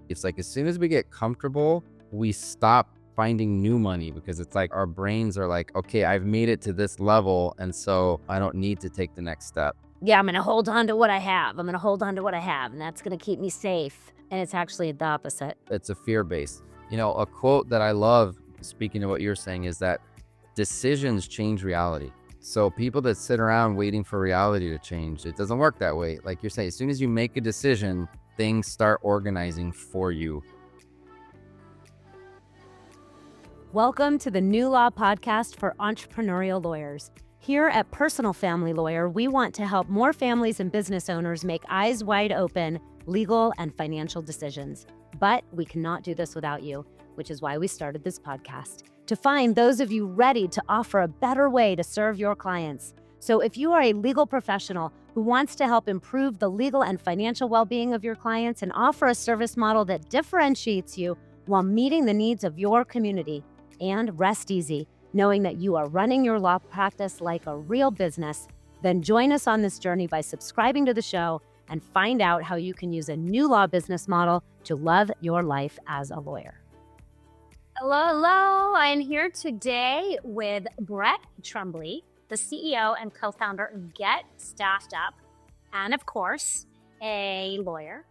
It's like as soon as we get comfortable, we stop finding new money because it's like our brains are like, okay, I've made it to this level, and so I don't need to take the next step. Yeah, I'm going to hold on to what I have. And that's going to keep me safe. And it's actually the opposite. It's a fear-based. A quote that I love, speaking of what you're saying, is that decisions change reality. So people that sit around waiting for reality to change, it doesn't work that way. Like you're saying, as soon as you make a decision, things start organizing for you. Welcome to the NewLaw Podcast for Entrepreneurial Lawyers. Here at Personal Family Lawyer, we want to help more families and business owners make eyes wide open legal and financial decisions. But we cannot do this without you, which is why we started this podcast, to find those of you ready to offer a better way to serve your clients. So if you are a legal professional who wants to help improve the legal and financial well-being of your clients and offer a service model that differentiates you while meeting the needs of your community, and rest easy, knowing that you are running your law practice like a real business, then join us on this journey by subscribing to the show and find out how you can use a new law business model to love your life as a lawyer. Hello. I'm here today with Brett Trembly, the CEO and co-founder of Get Staffed Up, and of course, a lawyer.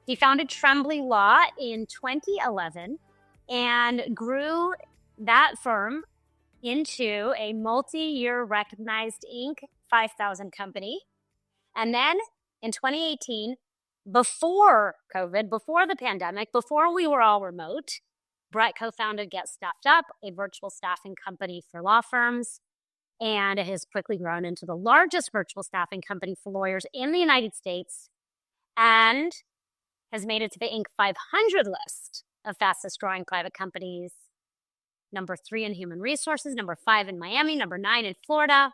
He founded Trembly Law in 2011 and grew that firm into a multi-year recognized Inc. 5,000 company. And then in 2018, before COVID, before the pandemic, before we were all remote, Brett co-founded Get Staffed Up, a virtual staffing company for law firms. And it has quickly grown into the largest virtual staffing company for lawyers in the United States and has made it to the Inc. 500 list of fastest growing private companies. Number 3 in human resources, number 5 in Miami, number 9 in Florida.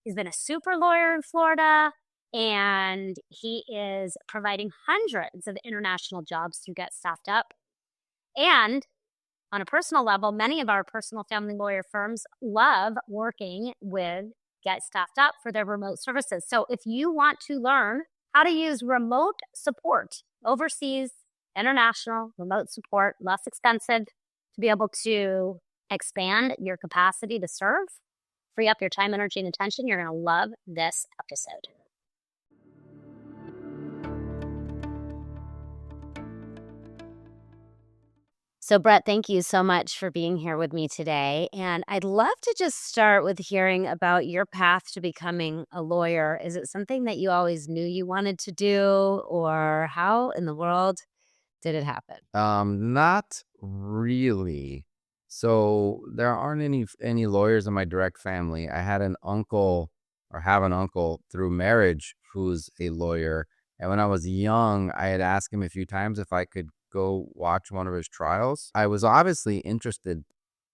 He's been a super lawyer in Florida, and he is providing hundreds of international jobs through Get Staffed Up. And on a personal level, many of our personal family lawyer firms love working with Get Staffed Up for their remote services. So if you want to learn how to use remote support, overseas, international, remote support, less expensive, to be able to expand your capacity to serve, free up your time, energy, and attention, you're going to love this episode. So, Brett, thank you so much for being here with me today. And I'd love to just start with hearing about your path to becoming a lawyer. Is it something that you always knew you wanted to do, or how in the world did it happen? Not really. So there aren't any lawyers in my direct family. I had an uncle, or have an uncle through marriage, who's a lawyer. And when I was young, I had asked him a few times if I could go watch one of his trials. I was obviously interested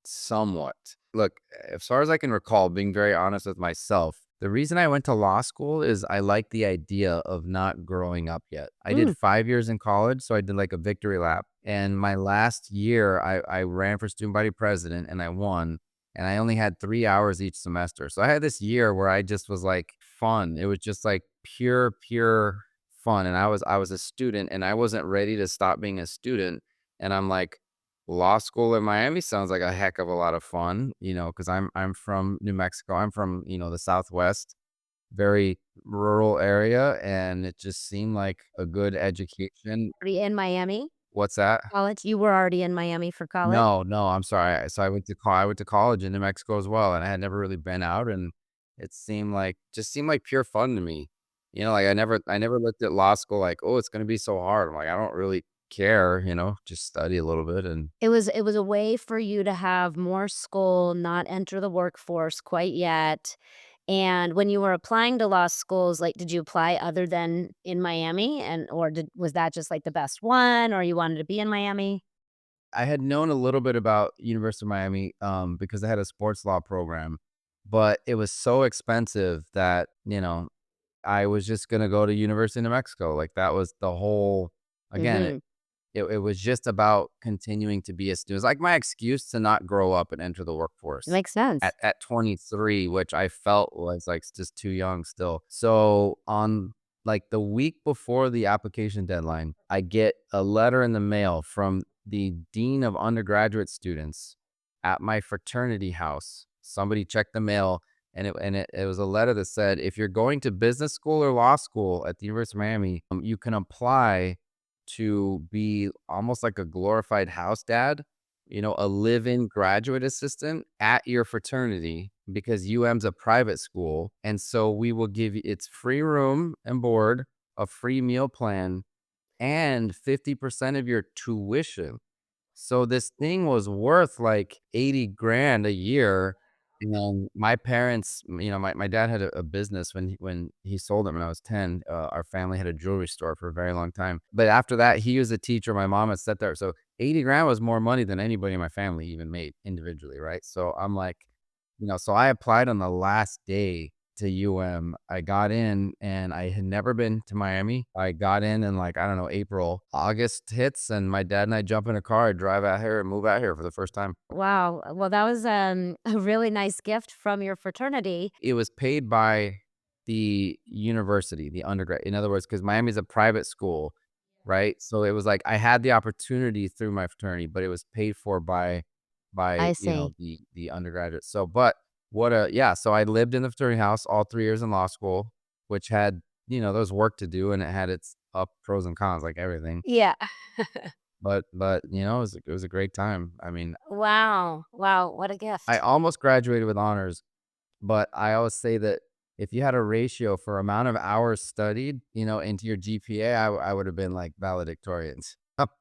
somewhat. Look, as far as I can recall, being very honest with myself, the reason I went to law school is I like the idea of not growing up yet. I did 5 years in college, so I did like a victory lap. And my last year, I ran for student body president and I won. And I only had 3 hours each semester. So I had this year where I just was like fun. It was just like pure fun. And I was a student and I wasn't ready to stop being a student. And I'm like, law school in Miami sounds like a heck of a lot of fun, because I'm from New Mexico. I'm from, the Southwest, very rural area. And it just seemed like a good education. Already in Miami? What's that? College? You were already in Miami for college? No, I'm sorry. So I went to college in New Mexico as well, and I had never really been out, and it seemed like pure fun to me. Like I never looked at law school like, oh, it's going to be so hard. I'm like, I don't really care, just study a little bit. And It was a way for you to have more school, not enter the workforce quite yet. And when you were applying to law schools, like, did you apply other than in Miami, was that just like the best one, or you wanted to be in Miami? I had known a little bit about University of Miami because I had a sports law program, but it was so expensive that, I was just going to go to University of New Mexico. Like that was the whole, again, it was just about continuing to be a student. It was like my excuse to not grow up and enter the workforce. It makes sense. At 23, which I felt was like just too young still. So on like the week before the application deadline, I get a letter in the mail from the dean of undergraduate students at my fraternity house. Somebody checked the mail, and it was a letter that said, if you're going to business school or law school at the University of Miami, you can apply to be almost like a glorified house dad, a live-in graduate assistant at your fraternity because UM's a private school. And so we will give you, it's free room and board, a free meal plan, and 50% of your tuition. So this thing was worth like 80 grand a year. And my parents, my dad had a business when he sold it when I was 10. Our family had a jewelry store for a very long time. But after that, he was a teacher. My mom had sat there. So 80 grand was more money than anybody in my family even made individually. Right. So I'm like, so I applied on the last day to UM. I got in and I had never been to Miami. I got in like, I don't know, April. August hits and my dad and I jump in a car, drive out here and move out here for the first time. Wow. Well, that was a really nice gift from your fraternity. It was paid by the university, the undergrad. In other words, because Miami's a private school, right? So it was like I had the opportunity through my fraternity, but it was paid for by I see. the undergraduate. So, but so I lived in the fraternity house all 3 years in law school, which had there was work to do and it had its pros and cons like everything. Yeah. But it was a great time. I mean, Wow. Wow. What a I gift. almost graduated with honors. But I always say that if you had a ratio for amount of hours studied, into your GPA, I would have been like valedictorian.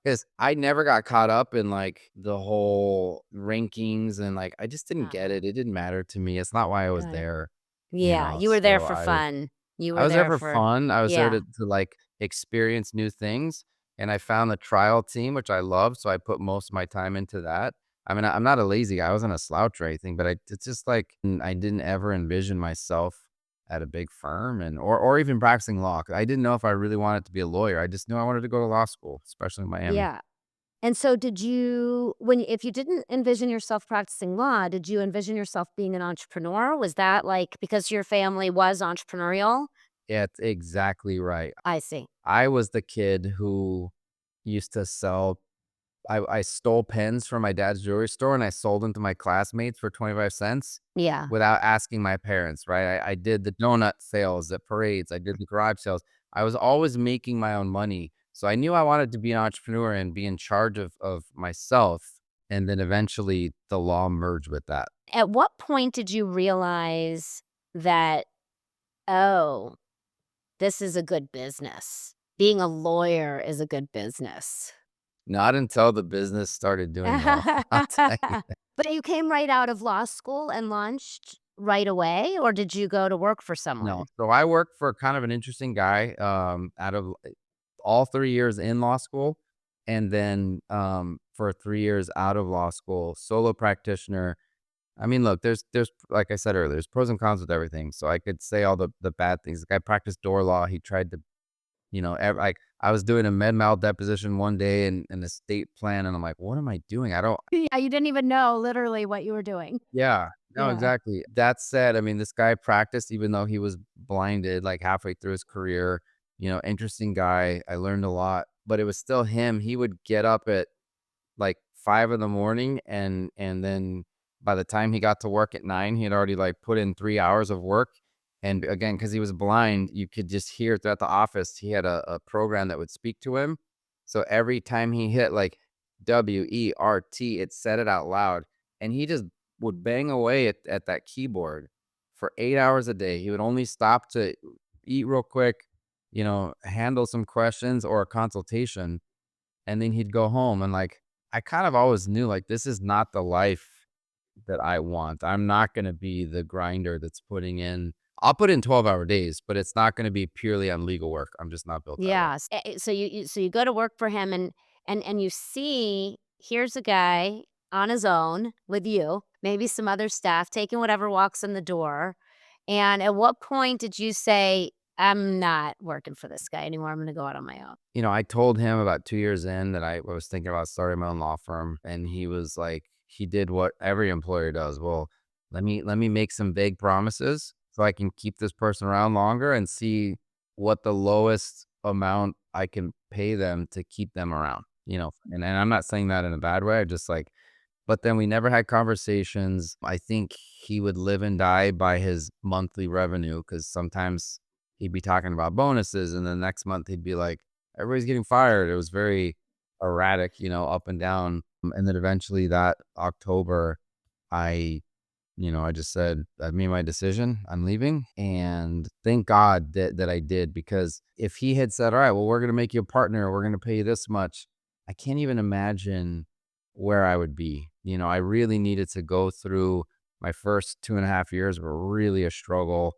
Because I never got caught up in like the whole rankings and like I just didn't get Uh-huh. it. It didn't matter to me. It's not why I was Got it. there, Yeah. You were there So for I fun. You I were was there there for for, fun. I was there yeah. to like experience new things, and I found the trial team, which I love, so I put most of my time into that. I mean, I'm not a lazy guy. I wasn't a slouch or anything, but it's just like I didn't ever envision myself at a big firm or even practicing law. 'Cause I didn't know if I really wanted to be a lawyer. I just knew I wanted to go to law school, especially in Miami. Yeah. And so did you if you didn't envision yourself practicing law, did you envision yourself being an entrepreneur? Was that like because your family was entrepreneurial? Yeah, it's exactly right. I see. I was the kid who used to sell I stole pens from my dad's jewelry store, and I sold them to my classmates for 25 cents Yeah. without asking my parents, right? I did the donut sales at parades. I did the garage sales. I was always making my own money. So I knew I wanted to be an entrepreneur and be in charge of myself, and then eventually the law merged with that. At what point did you realize that, oh, this is a good business? Being a lawyer is a good business. Not until the business started doing well, I'll tell you. But you came right out of law school and launched right away, or did you go to work for No. someone? So I worked for kind of an interesting guy, out of all 3 years in law school, and then, for 3 years out of law school, solo practitioner. I mean, look, there's like I said earlier, there's pros and cons with everything, so I could say all the bad things. The guy practiced door law, he tried to, like, I was doing a med mal deposition one day and an estate plan, and I'm like, "What am I doing? I don't." Yeah, you didn't even know literally what you were doing. Yeah. No, Yeah. exactly. That said, I mean, this guy practiced even though he was blinded, like, halfway through his career, interesting guy. I learned a lot, but it was still him. He would get up at like 5 in the morning and then by the time he got to work at 9, he had already, like, put in 3 hours of work, and again, because he was blind, you could just hear throughout the office, he had a program that would speak to him, so every time he hit, like, WERT, it said it out loud, and he just would bang away at that keyboard for 8 hours a day. He would only stop to eat real quick, handle some questions or a consultation, and then he'd go home and, like, I kind of always knew, like, this is not the life that I want. I'm not gonna be the grinder that's putting in I'll put in 12-hour days, but it's not gonna be purely on legal work. I'm just not built that way. Yes. So you go to work for him and you see here's a guy on his own with you, maybe some other staff, taking whatever walks in the door. And at what point did you say, I'm not working for this guy anymore. I'm gonna go out on my own? I told him about 2 years in that I was thinking about starting my own law firm, and he was like he did what every employer does. "Well, let me make some vague promises so I can keep this person around longer and see what the lowest amount I can pay them to keep them around, and I'm not saying that in a bad way. I just like, but then we never had conversations. I think he would live and die by his monthly revenue because sometimes he'd be talking about bonuses, and the next month he'd be like, everybody's getting fired. It was very erratic, up and down. And then eventually that October, I I just said, "I've made my decision. I'm leaving." And thank God that I did, because if he had said, "All right, well, we're gonna make you a partner. We're gonna pay you this much," I can't even imagine where I would be. I really needed to go through my first 2.5 years were really a struggle.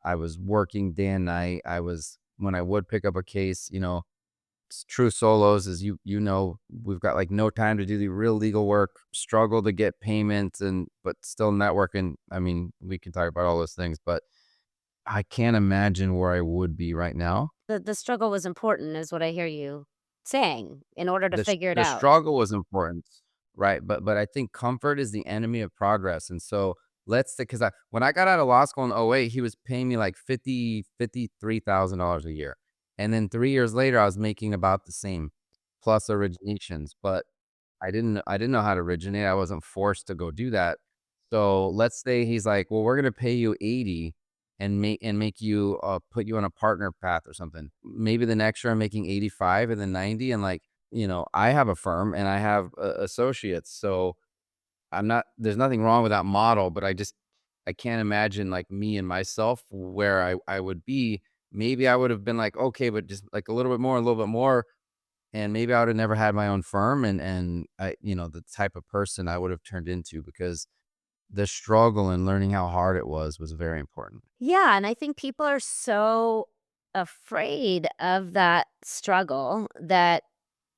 I was working day and night. When I would pick up a case, true solos, as we've got like no time to do the real legal work, struggle to get payments, but still networking. I mean, we can talk about all those things, but I can't imagine where I would be right now. The struggle was important, is what I hear you saying, in order to figure it The out. struggle was important, right? But I think comfort is the enemy of progress. And so let's say, because when I got out of law school in '08, he was paying me like $53,000 a year. And then 3 years later, I was making about the same plus originations. But I didn't know how to originate. I wasn't forced to go do that. So let's say he's like, well, we're gonna pay you 80 and make you put you on a partner path or something. Maybe the next year I'm making 85 and then 90, and like, I have a firm and I have associates. So there's nothing wrong with that model, but I can't imagine like me and myself where I would be. Maybe I would have been like, okay, but just like a little bit more, and maybe I would have never had my own firm, and the type of person I would have turned into, because the struggle and learning how hard it was very important. Yeah, and I think people are so afraid of that struggle that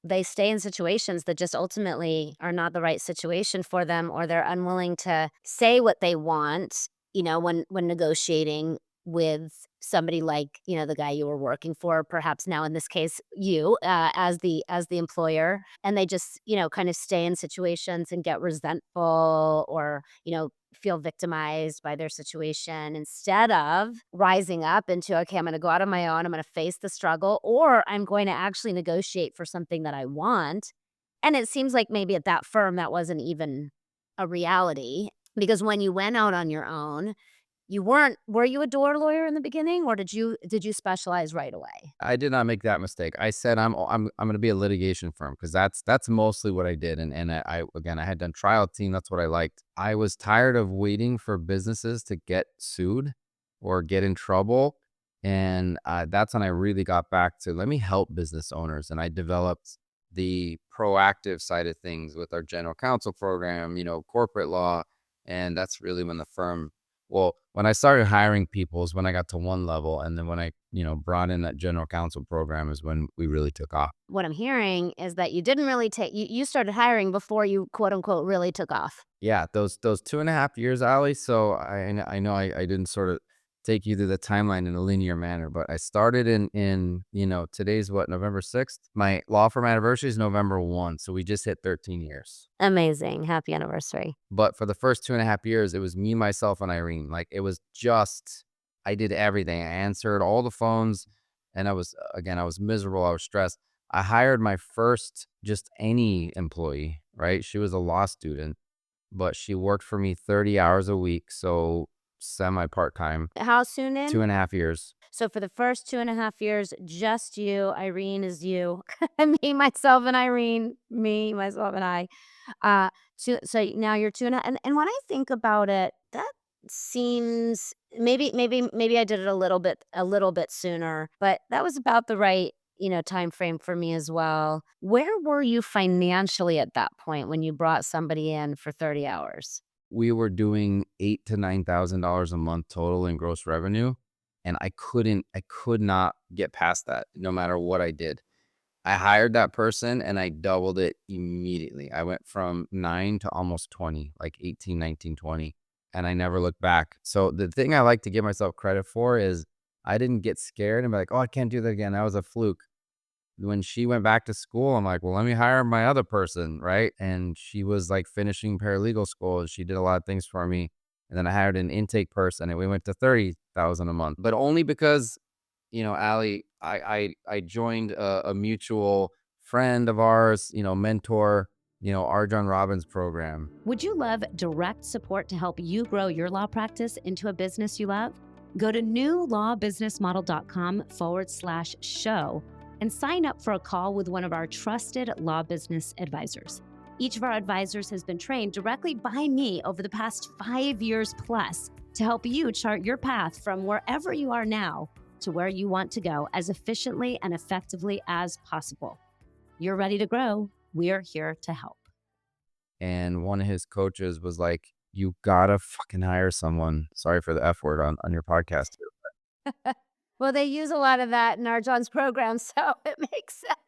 they stay in situations that just ultimately are not the right situation for them, or they're unwilling to say what they want, when negotiating with somebody like, the guy you were working for, perhaps now in this case you, as the employer, and they just, kind of stay in situations and get resentful, or, feel victimized by their situation, instead of rising up into, okay, I'm going to go out on my own, I'm going to face the struggle, or I'm going to actually negotiate for something that I want. And it seems like maybe at that firm that wasn't even a reality, because when you went out on your own, were you a door lawyer in the beginning, or did you specialize right away? I did not make that mistake. I said I'm going to be a litigation firm, because that's mostly what I did. And again, I had done trial team. That's what I liked. I was tired of waiting for businesses to get sued or get in trouble, and that's when I really got back to, let me help business owners. And I developed the proactive side of things with our general counsel program, corporate law, and that's really when the firm, well, when I started hiring people is when I got to one level, and then when I, brought in that general counsel program is when we really took off. What I'm hearing is that you didn't really you started hiring before you, quote unquote, really took off. Yeah, those 2.5 years, Ali. So I know I didn't sort of take you through the timeline in a linear manner, but I started in today's what, November 6th. My law firm anniversary is November 1, so we just hit 13 years. Amazing. Happy anniversary. But for the first 2.5 years, it was me, myself, and Irene. Like, it was just, I did everything. I answered all the phones, and I was miserable. I was stressed. I hired my first just any employee, right? She was a law student, but she worked for me 30 hours a week. So semi part-time, How soon in? 2.5 years. So for the first 2.5 years, just you, Irene is you, me, myself, and Irene, me, myself, and I. So now you're 2.5, and when I think about it, that seems, maybe I did it a little bit sooner, but that was about the right, time frame for me as well. Where were you financially at that point when you brought somebody in for 30 hours? We were doing $8,000 to $9,000 a month total in gross revenue. And I could not get past that no matter what I did. I hired that person and I doubled it immediately. I went from 9 to almost 20, like 18, 19, 20, and I never looked back. So the thing I like to give myself credit for is I didn't get scared and be like, oh, I can't do that again. That was a fluke. When she went back to school, I'm like, well, let me hire my other person, right? And she was like finishing paralegal school, and she did a lot of things for me. And then I hired an intake person, and we went to 30,000 a month, but only because Allie, I joined a mutual friend of ours, mentor, Arjun Robbins program. Would you love direct support to help you grow your law practice into a business you love? Go to newlawbusinessmodel.com/show and sign up for a call with one of our trusted law business advisors. Each of our advisors has been trained directly by me over the past 5 years plus to help you chart your path from wherever you are now to where you want to go as efficiently and effectively as possible. You're ready to grow. We're here to help. And one of his coaches was like, you gotta fucking hire someone. Sorry for the F word on your podcast too. Well, they use a lot of that in our John's program, so it makes sense.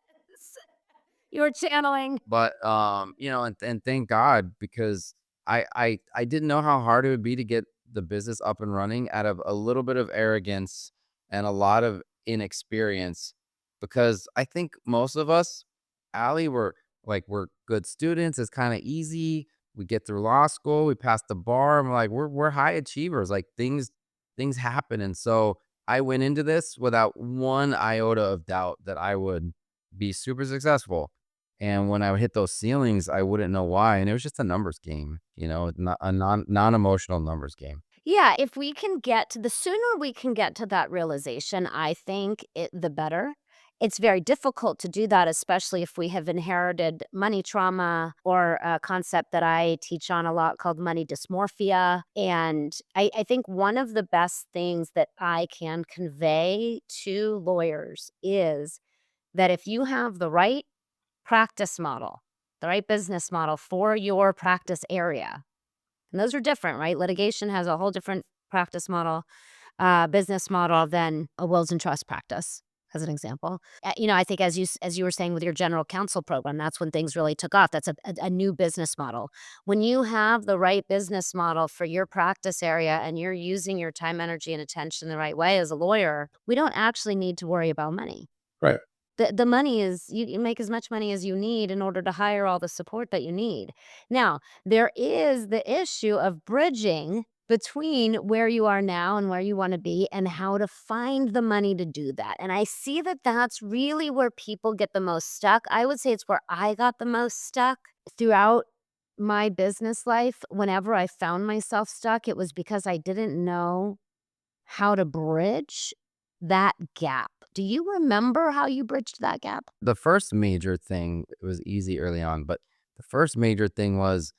You were channeling. But and thank God, because I didn't know how hard it would be to get the business up and running out of a little bit of arrogance and a lot of inexperience. Because I think most of us, Allie, we're good students. It's kind of easy. We get through law school, we pass the bar. I'm like, we're high achievers. Like things happen. And so I went into this without one iota of doubt that I would be super successful. And when I would hit those ceilings, I wouldn't know why. And it was just a numbers game, not a non-emotional numbers game. Yeah, if we can get to the sooner we can get to that realization, I think the better. It's very difficult to do that, especially if we have inherited money trauma or a concept that I teach on a lot called money dysmorphia. And I think one of the best things that I can convey to lawyers is that if you have the right practice model, the right business model for your practice area, and those are different, right? Litigation has a whole different practice model, business model than a wills and trust practice, as an example. I think as you were saying with your general counsel program, that's when things really took off. That's a new business model. When you have the right business model for your practice area and you're using your time, energy, and attention the right way as a lawyer, we don't actually need to worry about money. Right. The money is, you make as much money as you need in order to hire all the support that you need. Now, there is the issue of bridging between where you are now and where you want to be and how to find the money to do that. And I see that that's really where people get the most stuck. I would say it's where I got the most stuck throughout my business life. Whenever I found myself stuck, it was because I didn't know how to bridge that gap. Do you remember how you bridged that gap? The first major thing, it was easy early on, but the first major thing was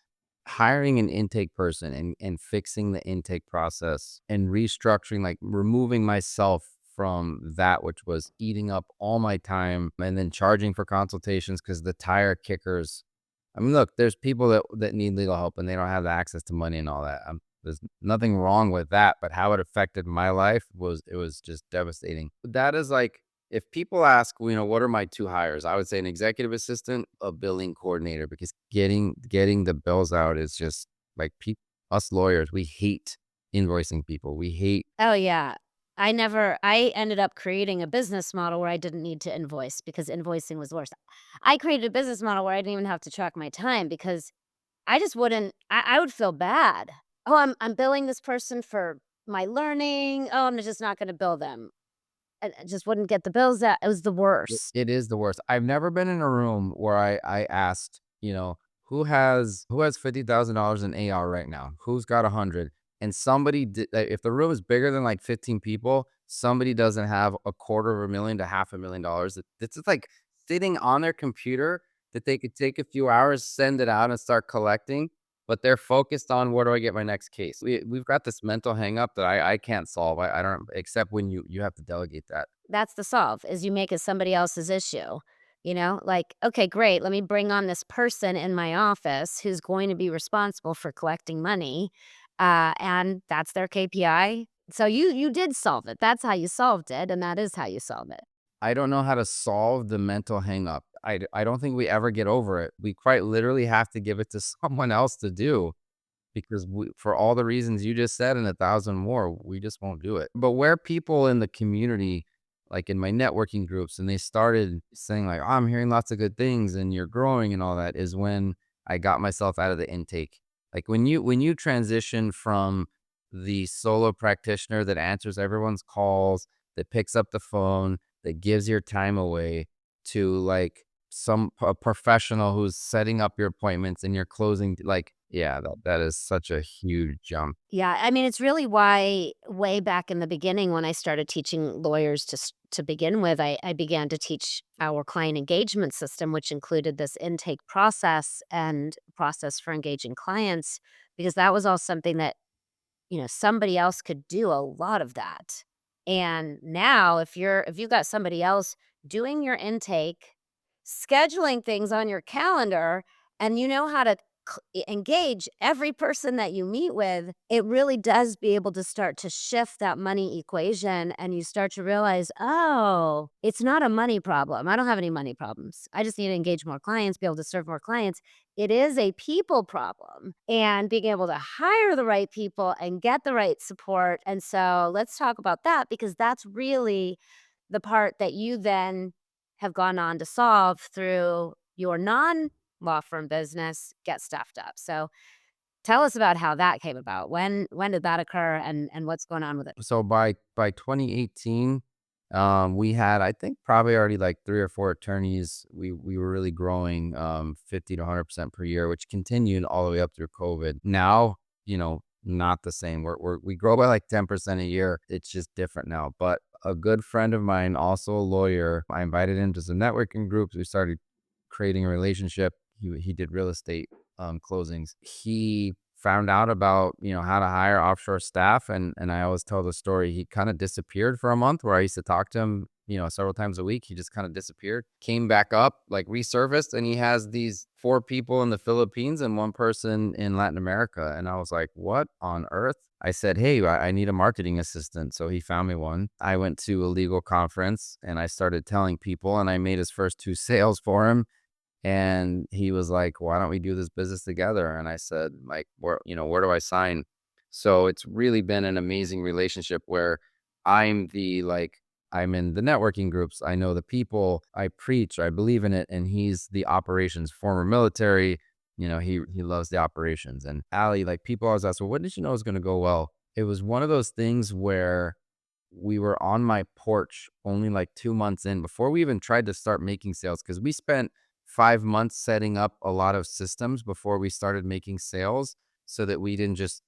hiring an intake person and fixing the intake process and restructuring, like removing myself from that, which was eating up all my time, and then charging for consultations because the tire kickers. I mean, look, there's people that need legal help and they don't have the access to money and all that. There's nothing wrong with that, but how it affected my life was just devastating. That is like, if people ask, what are my two hires? I would say an executive assistant, a billing coordinator, because getting the bills out is just like us lawyers, we hate invoicing people. We hate. Oh, yeah. I ended up creating a business model where I didn't need to invoice because invoicing was worse. I created a business model where I didn't even have to track my time because I just wouldn't, I would feel bad. Oh, I'm billing this person for my learning. Oh, I'm just not going to bill them. I just wouldn't get the bills out. It was the worst. It is the worst. I've never been in a room where I asked, who has $50,000 in AR right now? Who's got 100? And somebody if the room is bigger than like 15 people, somebody doesn't have $250,000 to $500,000. It's just like sitting on their computer that they could take a few hours, send it out, and start collecting. But they're focused on, where do I get my next case? We've got this mental hang up that I can't solve. I don't, except when you have to delegate that. That's the solve, is you make it somebody else's issue. Like, okay, great. Let me bring on this person in my office who's going to be responsible for collecting money. And that's their KPI. So you did solve it. That's how you solved it. And that is how you solve it. I don't know how to solve the mental hang up. I don't think we ever get over it. We quite literally have to give it to someone else to do, because for all the reasons you just said and 1,000 more, we just won't do it. But where people in the community, like in my networking groups, and they started saying like, oh, I'm hearing lots of good things and you're growing and all that, is when I got myself out of the intake. Like when you transition from the solo practitioner that answers everyone's calls, that picks up the phone, that gives your time away, to like a professional who's setting up your appointments and you're closing. Like, yeah, that is such a huge jump. Yeah, I mean, it's really why way back in the beginning when I started teaching lawyers to begin with, I began to teach our client engagement system, which included this intake process and process for engaging clients, because that was all something that, somebody else could do a lot of that. And now if you got somebody else doing your intake, scheduling things on your calendar, and you know how to engage every person that you meet with, it really does be able to start to shift that money equation. And you start to realize, oh, it's not a money problem. I don't have any money problems. I just need to engage more clients, be able to serve more clients. It is a people problem, and being able to hire the right people and get the right support. And so let's talk about that, because that's really the part that you then have gone on to solve through your non-law firm business, Get Staffed Up. So tell us about how that came about. When did that occur, and what's going on with it? So by 2018, we had, I think, probably already like 3 or 4 attorneys. We were really growing 50 to 100% per year, which continued all the way up through COVID. Now, not the same. We grow by like 10% a year. It's just different now. But a good friend of mine, also a lawyer, I invited him to some networking groups. We started creating a relationship. He did real estate closings. He found out about, how to hire offshore staff. And I always tell the story. He kind of disappeared for a month, where I used to talk to him, several times a week. He just kind of disappeared, came back up, like resurfaced. And he has these 4 people in the Philippines and 1 person in Latin America. And I was like, what on earth? I said, hey, I need a marketing assistant. So he found me one. I went to a legal conference and I started telling people, and I made his first 2 sales for him. And he was like, why don't we do this business together? And I said, like, where do I sign? So it's really been an amazing relationship where I'm the, like, I'm in the networking groups. I know the people, I preach, I believe in it. And he's the operations, former military. He loves the operations. And Allie, like, people always ask, well, what did you know was going to go well? It was one of those things where we were on my porch only like 2 months in before we even tried to start making sales, because we spent 5 months setting up a lot of systems before we started making sales, so that we didn't just,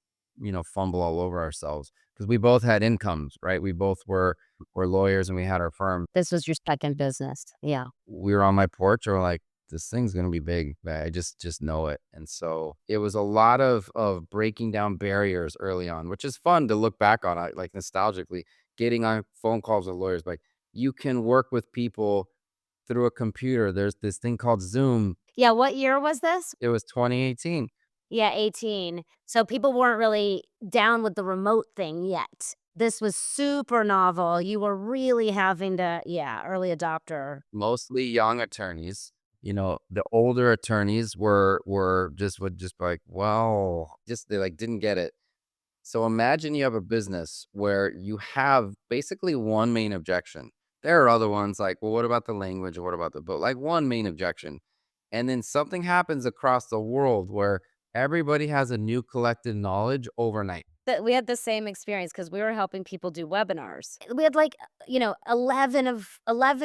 fumble all over ourselves, because we both had incomes, right? We both were lawyers and we had our firm. This was your second business. Yeah. We were on my porch and we're like, this thing's going to be big. I just know it. And so it was a lot of breaking down barriers early on, which is fun to look back on, like nostalgically, getting on phone calls with lawyers. Like, you can work with people through a computer. There's this thing called Zoom. Yeah, what year was this? It was 2018. Yeah, 18. So people weren't really down with the remote thing yet. This was super novel. You were really having to, yeah, early adopter. Mostly young attorneys. The older attorneys would just be like, well, just they like didn't get it. So imagine you have a business where you have basically one main objection. There are other ones like, well, what about the language, or what about the boat? Like, one main objection. And then something happens across the world where everybody has a new collected knowledge overnight. That we had the same experience because we were helping people do webinars. We had like, 11,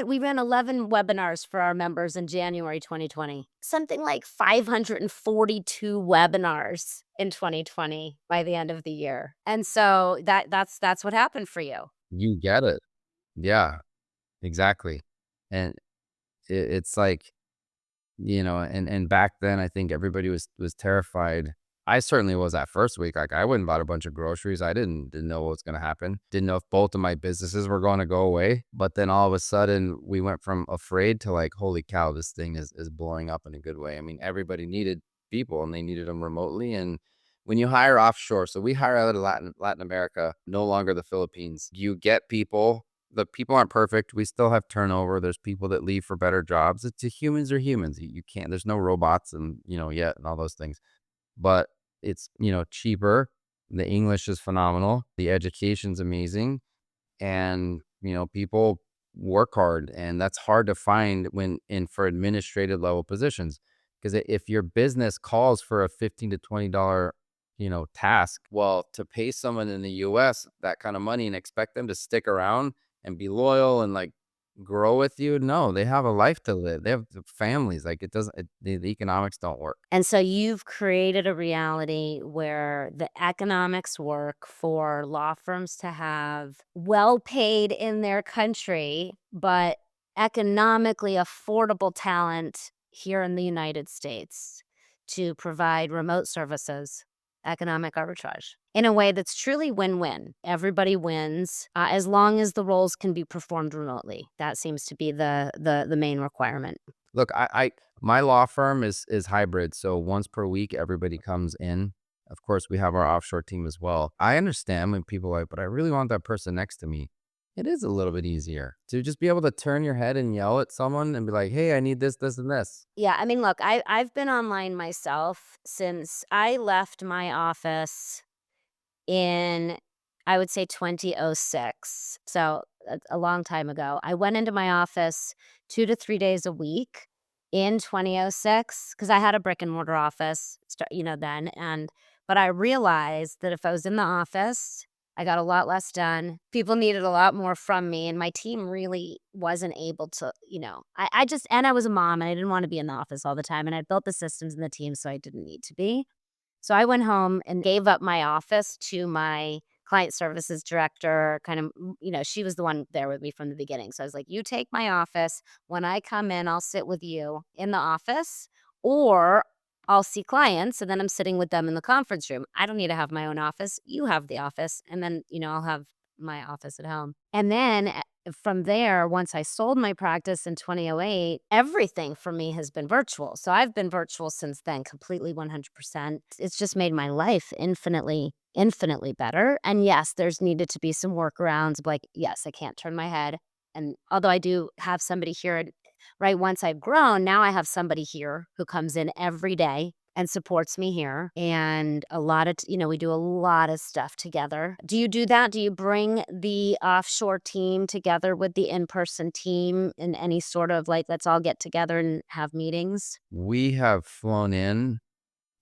we ran 11 webinars for our members in January 2020. Something like 542 webinars in 2020 by the end of the year. And so that's what happened for you. You get it. Yeah, exactly. And it's like, and back then I think everybody was terrified. I certainly was that first week. Like, I went and bought a bunch of groceries. I didn't know what was going to happen. Didn't know if both of my businesses were going to go away. But then all of a sudden we went from afraid to like, holy cow, this thing is blowing up in a good way. I mean, everybody needed people and they needed them remotely. And when you hire offshore, so we hire out of Latin America, no longer the Philippines, you get people. The people aren't perfect. We still have turnover. There's people that leave for better jobs. Humans are humans. You can't, there's no robots and, yet, and all those things. But it's, cheaper. The English is phenomenal. The education's amazing. And, people work hard, and that's hard to find for administrative level positions. Because if your business calls for a $15 to $20, task, well, to pay someone in the US that kind of money and expect them to stick around and be loyal and like grow with you. No, they have a life to live. They have families. Like it doesn't, the economics don't work. And so you've created a reality where the economics work for law firms to have well paid in their country, but economically affordable talent here in the United States to provide remote services, economic arbitrage in a way that's truly win-win. Everybody wins as long as the roles can be performed remotely. That seems to be the main requirement. Look, my law firm is hybrid, so once per week everybody comes in. Of course, we have our offshore team as well. I understand when people are like, but I really want that person next to me. It is a little bit easier to just be able to turn your head and yell at someone and be like, "Hey, I need this, this, and this." Yeah, I mean, look, I've been online myself since I left my office in, I would say, 2006. So a long time ago. I went into my office 2 to 3 days a week in 2006 because I had a brick and mortar office, then. But I realized that if I was in the office, I got a lot less done. People needed a lot more from me, and my team really wasn't able to, I just, and I was a mom and I didn't want to be in the office all the time. And I built the systems in the team, so I didn't need to be. So I went home and gave up my office to my client services director, kind of, she was the one there with me from the beginning. So I was like, you take my office. When I come in, I'll sit with you in the office, or I'll see clients and then I'm sitting with them in the conference room. I don't need to have my own office. You have the office. And then, I'll have my office at home. And then from there, once I sold my practice in 2008, everything for me has been virtual. So I've been virtual since then, completely 100%. It's just made my life infinitely, infinitely better. And yes, there's needed to be some workarounds. Like, yes, I can't turn my head. And although I do have somebody here, right, once I've grown, now I have somebody here who comes in every day and supports me here. And a lot of, we do a lot of stuff together. Do you do that? Do you bring the offshore team together with the in-person team in any sort of like, let's all get together and have meetings? We have flown in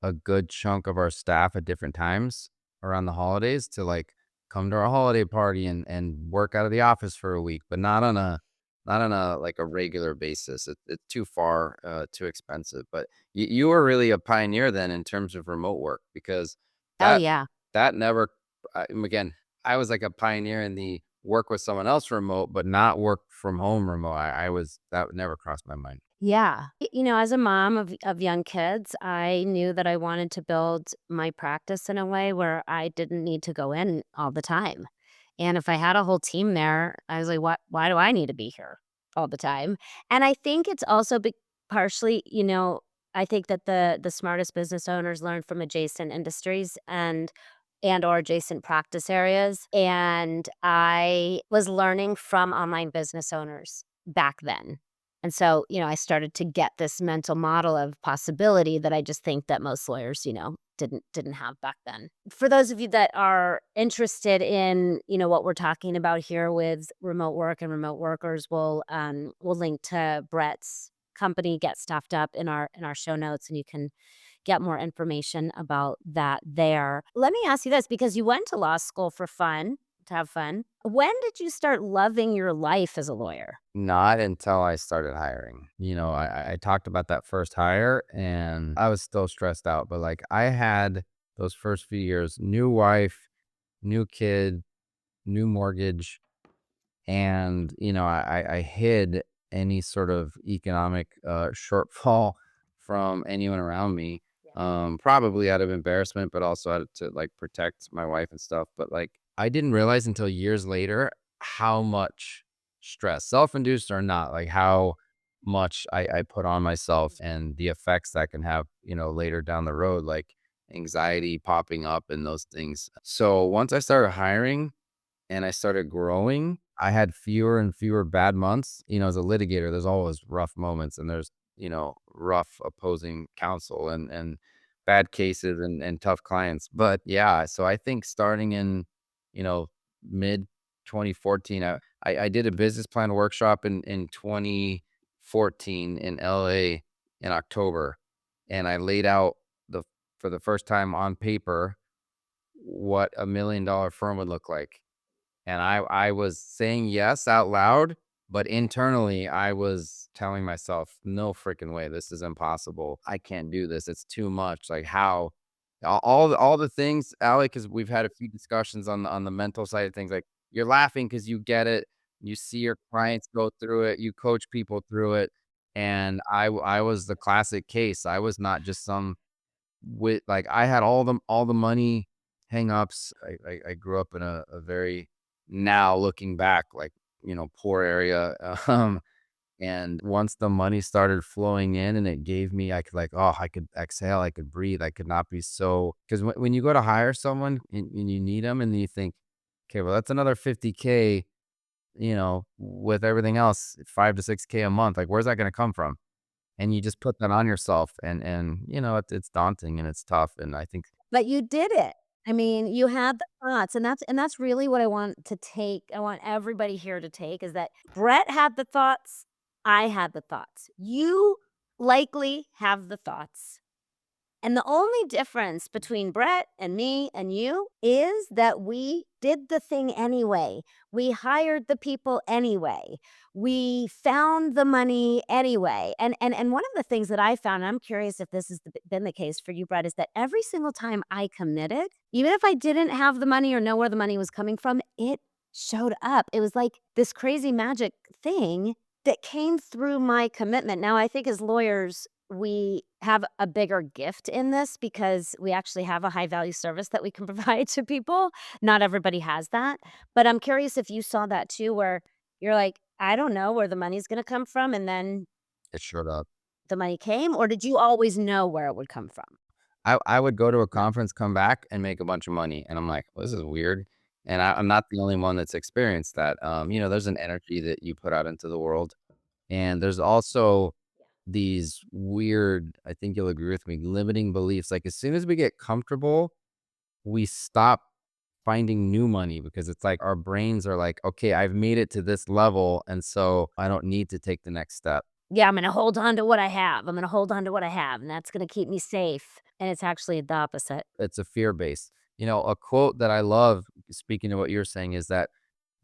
a good chunk of our staff at different times around the holidays to like come to our holiday party and work out of the office for a week, but not on a like a regular basis. It's too far, too expensive. But you were really a pioneer then in terms of remote work because Oh, that yeah. that never. Again, I was like a pioneer in the work with someone else remote, but not work from home remote. I was that never crossed my mind. Yeah. As a mom of young kids, I knew that I wanted to build my practice in a way where I didn't need to go in all the time. And if I had a whole team there, I was like, why do I need to be here all the time? And I think it's also partially, I think that the smartest business owners learn from adjacent industries and or adjacent practice areas. And I was learning from online business owners back then. And so, I started to get this mental model of possibility that I just think that most lawyers, didn't have back then. For those of you that are interested in, what we're talking about here with remote work and remote workers, we'll link to Brett's company, Get Staffed Up, in our show notes, and you can get more information about that there. Let me ask you this, because you went to law school for fun, to have fun. When did you start loving your life as a lawyer? Not until I started hiring. I talked about that first hire and I was still stressed out, but like I had those first few years, new wife, new kid, new mortgage, and I hid any sort of economic shortfall from anyone around me, probably out of embarrassment, but also out of, to like protect my wife and stuff. But like I didn't realize until years later how much stress, self-induced or not, like how much I put on myself and the effects that can have later down the road, like anxiety popping up and those things. So once I started hiring and I started growing, I had fewer and fewer bad months. As a litigator, there's always rough moments and there's, rough opposing counsel and bad cases and tough clients. But yeah, so I think starting in, you know, mid 2014, I did a business plan workshop in 2014 in LA in October. And I laid out for the first time on paper what $1 million firm would look like. And I was saying yes out loud, but internally I was telling myself, "No freaking way, this is impossible. I can't do this. It's too much. Like how?" All the things, Alec, because we've had a few discussions on the mental side of things. Like you're laughing because you get it. You see your clients go through it. You coach people through it, and I was the classic case. I was not just some with like I had all the money hang-ups. I grew up in a very, now looking back, like, poor area. And once the money started flowing in and it gave me, I could like, oh, I could exhale, I could breathe, I could not be so, because when you go to hire someone and you need them and you think, okay, well, that's another 50K, with everything else, 5 to 6K a month. Like, where's that going to come from? And you just put that on yourself, and it's daunting and it's tough. And I think But you did it. I mean, you had the thoughts, and that's really what I want to take. I want everybody here to take is that Brett had the thoughts, I had the thoughts. You likely have the thoughts. And the only difference between Brett and me and you is that we did the thing anyway. We hired the people anyway. We found the money anyway. And one of the things that I found, and I'm curious if this has been the case for you, Brett, is that every single time I committed, even if I didn't have the money or know where the money was coming from, it showed up. It was like this crazy magic thing that came through my commitment. Now, I think as lawyers, we have a bigger gift in this because we actually have a high value service that we can provide to people. Not everybody has that. But I'm curious if you saw that too, where you're like, I don't know where the money's going to come from. And then it showed up. the money came, or did you always know where it would come from? I would go to a conference, come back, and make a bunch of money, and I'm like, "Well, this is weird," and I'm not the only one that's experienced that. There's an energy that you put out into the world, and there's also these weird, I think you'll agree with me, limiting beliefs. Like, as soon as we get comfortable, we stop finding new money because it's like our brains are like, "Okay, I've made it to this level, and so I don't need to take the next step." Yeah, I'm going to hold on to what I have. I'm going to hold on to what I have, and that's going to keep me safe. And it's actually the opposite. It's a fear based. A quote that I love, speaking of what you're saying, is that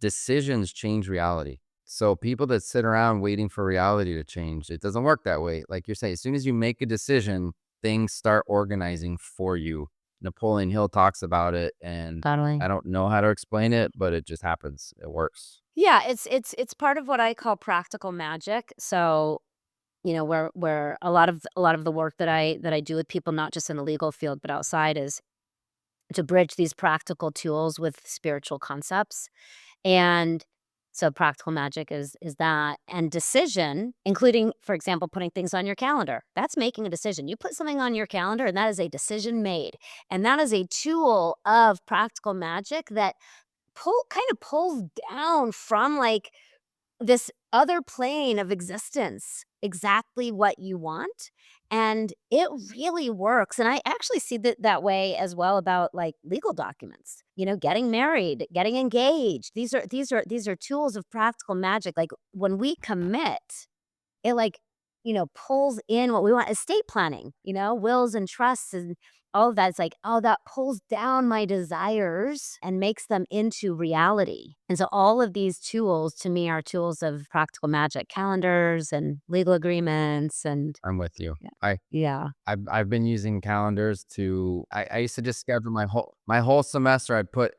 decisions change reality. So people that sit around waiting for reality to change, it doesn't work that way. Like you're saying, as soon as you make a decision, things start organizing for you. Napoleon Hill talks about it, and Totally. I don't know how to explain it, but it just happens. It works. Yeah, it's part of what I call practical magic. So, where a lot of the work that I do with people, not just in the legal field but outside, is to bridge these practical tools with spiritual concepts. And so practical magic is that, and decision, including, for example, putting things on your calendar. That's making a decision. You put something on your calendar and that is a decision made. And that is a tool of practical magic that pulls down from like this other plane of existence exactly what you want, and it really works. And I actually see that way as well about like legal documents, getting married, getting engaged. These are tools of practical magic. Like when we commit, it like, pulls in what we want. Estate planning, wills and trusts and all of that. It's like, oh, that pulls down my desires and makes them into reality. And so all of these tools to me are tools of practical magic, calendars and legal agreements and I'm with you. yeah. I Yeah. I've been using calendars to, I used to just schedule my whole semester. I'd put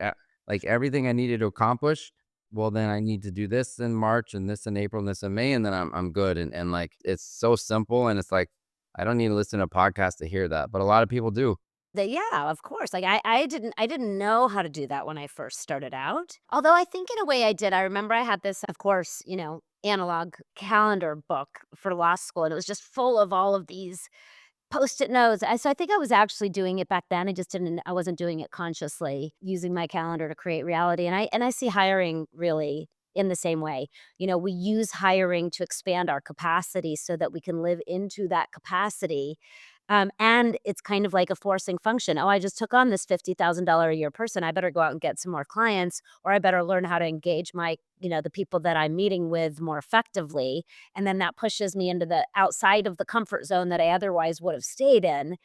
like everything I needed to accomplish. Well, then I need to do this in March and this in April and this in May, and then I'm good. And like it's so simple, and it's like I don't need to listen to a podcast to hear that, but a lot of people do. Yeah, of course. Like I didn't know how to do that when I first started out. Although I think in a way I did. I remember I had this, of course, analog calendar book for law school, and it was just full of all of these Post-it notes. So I think I was actually doing it back then. I wasn't doing it consciously, using my calendar to create reality. And I see hiring really in the same way. We use hiring to expand our capacity so that we can live into that capacity. And it's kind of like a forcing function. Oh, I just took on this $50,000 a year person. I better go out and get some more clients, or I better learn how to engage the people that I'm meeting with more effectively. And then that pushes me into the outside of the comfort zone that I otherwise would have stayed in.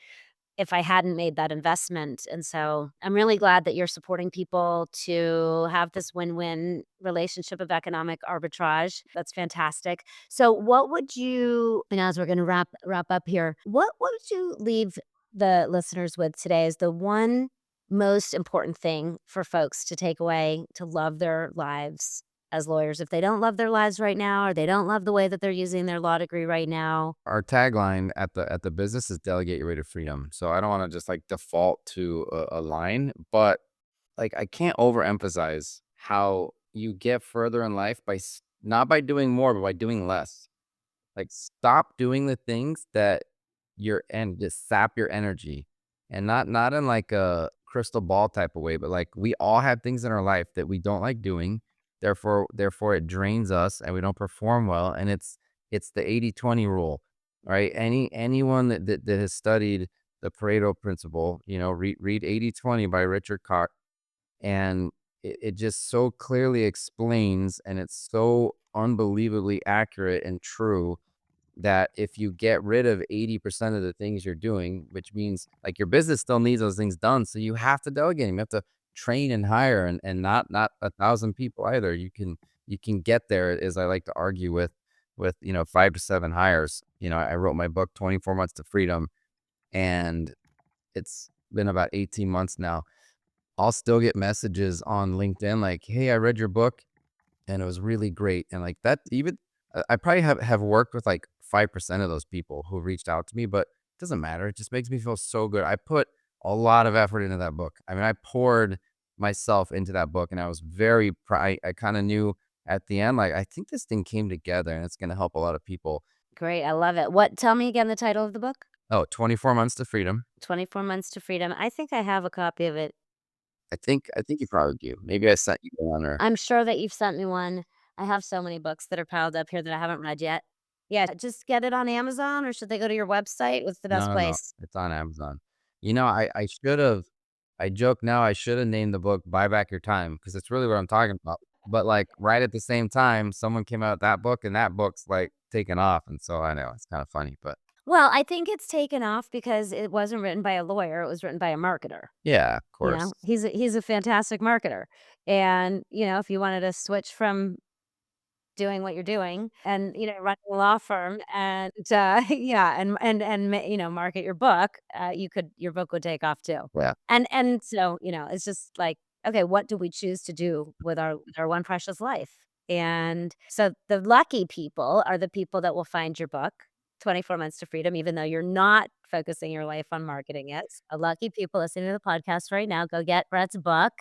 if I hadn't made that investment. And so I'm really glad that you're supporting people to have this win-win relationship of economic arbitrage. That's fantastic. So what would you, and as we're going to wrap up here, what would you leave the listeners with today as the one most important thing for folks to take away to love their lives as lawyers? If they don't love their lives right now, or they don't love the way that they're using their law degree right now. Our tagline at the business is delegate your way to freedom. So I don't want to just like default to a line, but like I can't overemphasize how you get further in life by not by doing more, but by doing less. Like, stop doing the things that just sap your energy, and not in like a crystal ball type of way, but like we all have things in our life that we don't like doing. Therefore it drains us and we don't perform well. And it's the 80-20 rule, right? Anyone that has studied the Pareto principle, read 80-20 by Richard Koch, and it just so clearly explains, and it's so unbelievably accurate and true, that if you get rid of 80% of the things you're doing, which means like your business still needs those things done. So you have to delegate them. You have to train and hire, and not 1,000 people either. You can get there, as I like to argue, with 5 to 7 hires. I wrote my book 24 Months to Freedom, and it's been about 18 months now. I'll still get messages on LinkedIn like, "Hey, I read your book and it was really great." And like that, even I probably have worked with like 5% of those people who reached out to me, but it doesn't matter. It just makes me feel so good. I put a lot of effort into that book. I mean, I poured myself into that book, and I was very proud. I kind of knew at the end, like, I think this thing came together and it's going to help a lot of people. Great. I love it. Tell me again the title of the book? Oh, 24 Months to Freedom. 24 Months to Freedom. I think I have a copy of it. I think you probably do. Maybe I sent you one, or I'm sure that you've sent me one. I have so many books that are piled up here that I haven't read yet. Yeah, just get it on Amazon, or should they go to your website? What's the best no, no, no. place? It's on Amazon. I should have. I joke now. I should have named the book "Buy Back Your Time" because it's really what I'm talking about. But like right at the same time, someone came out with that book, and that book's like taken off, and so I know it's kind of funny, but Well, I think it's taken off because it wasn't written by a lawyer, it was written by a marketer. yeah, of course. He's a fantastic marketer. And, if you wanted to switch from doing what you're doing and, running a law firm and, yeah, market your book, your book would take off too. Yeah. And so, it's just like, okay, what do we choose to do with our one precious life? And so the lucky people are the people that will find your book, 24 Months to Freedom, even though you're not focusing your life on marketing it. So lucky people listening to the podcast right now, go get Brett's book,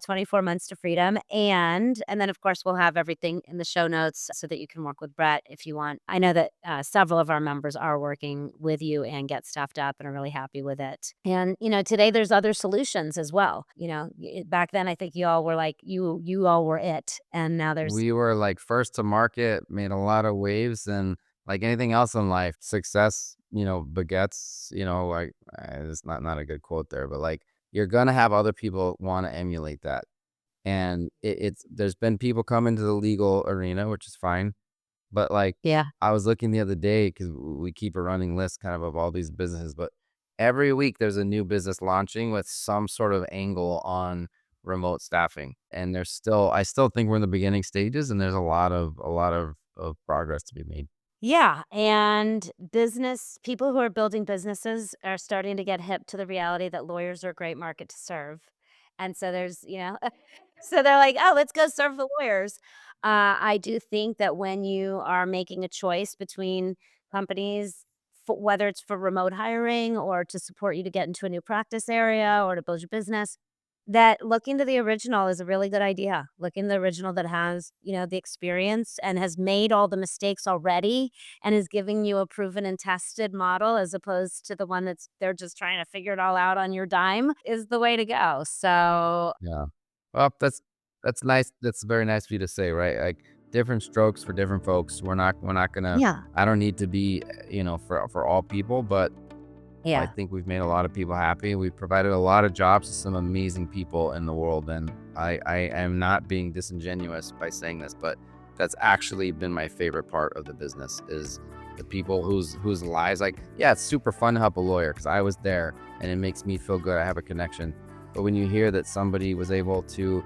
24 Months to Freedom. And then, of course, we'll have everything in the show notes so that you can work with Brett if you want. I know that several of our members are working with you and Get Stuffed Up and are really happy with it. And, today there's other solutions as well. Back then, I think you all were like, you all were it. And now there's, We were like first to market, made a lot of waves, and like anything else in life, success, begets, like it's not a good quote there, but like you're gonna have other people want to emulate that. And there's been people come into the legal arena, which is fine. But like yeah. I was looking the other day because we keep a running list kind of all these businesses, but every week there's a new business launching with some sort of angle on remote staffing. And I still think we're in the beginning stages, and there's a lot of progress to be made. Yeah, and people who are building businesses are starting to get hip to the reality that lawyers are a great market to serve. And so so they're like, oh, let's go serve the lawyers. I do think that when you are making a choice between companies, whether it's for remote hiring or to support you to get into a new practice area or to build your business, that looking to the original is a really good idea. Looking to the original that has, the experience and has made all the mistakes already and is giving you a proven and tested model, as opposed to the one they're just trying to figure it all out on your dime, is the way to go. So Yeah. Well, that's nice. That's very nice of you to say, right? Like different strokes for different folks. We're not gonna. yeah, I don't need to be, for all people, but I yeah. think we've made a lot of people happy. We've provided a lot of jobs to some amazing people in the world, and I am not being disingenuous by saying this, but that's actually been my favorite part of the business is the people whose lives, like, yeah, it's super fun to help a lawyer because I was there and it makes me feel good. I have a connection. But when you hear that somebody was able to,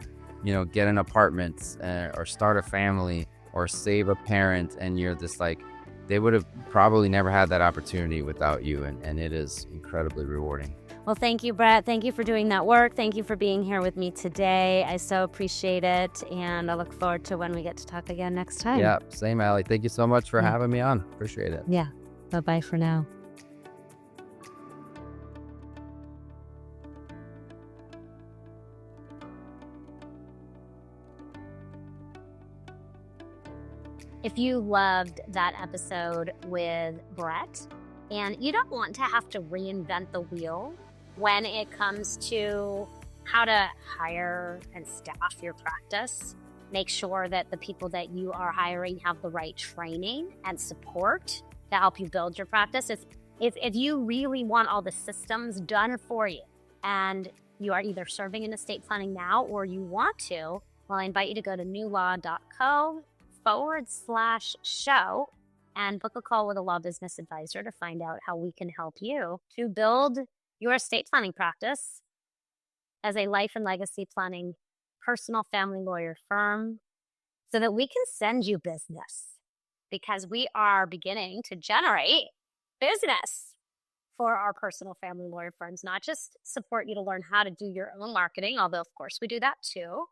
get an apartment or start a family or save a parent, and you're just like, they would have probably never had that opportunity without you. And it is incredibly rewarding. Well, thank you, Brett. Thank you for doing that work. Thank you for being here with me today. I so appreciate it. And I look forward to when we get to talk again next time. Yeah, same, Allie. Thank you so much for having me on. Appreciate it. Yeah. Bye-bye for now. If you loved that episode with Brett and you don't want to have to reinvent the wheel when it comes to how to hire and staff your practice, make sure that the people that you are hiring have the right training and support to help you build your practice. If you really want all the systems done for you and you are either serving in estate planning now or you want to, well, I invite you to go to newlaw.co/show and book a call with a law business advisor to find out how we can help you to build your estate planning practice as a life and legacy planning personal family lawyer firm so that we can send you business, because we are beginning to generate business for our personal family lawyer firms, not just support you to learn how to do your own marketing, although of course we do that too,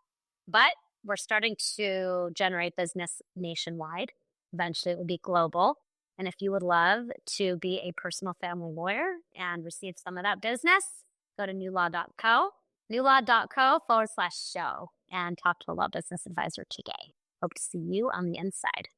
but we're starting to generate business nationwide. Eventually it will be global. And if you would love to be a personal family lawyer and receive some of that business, go to newlaw.co/show and talk to a law business advisor today. Hope to see you on the inside.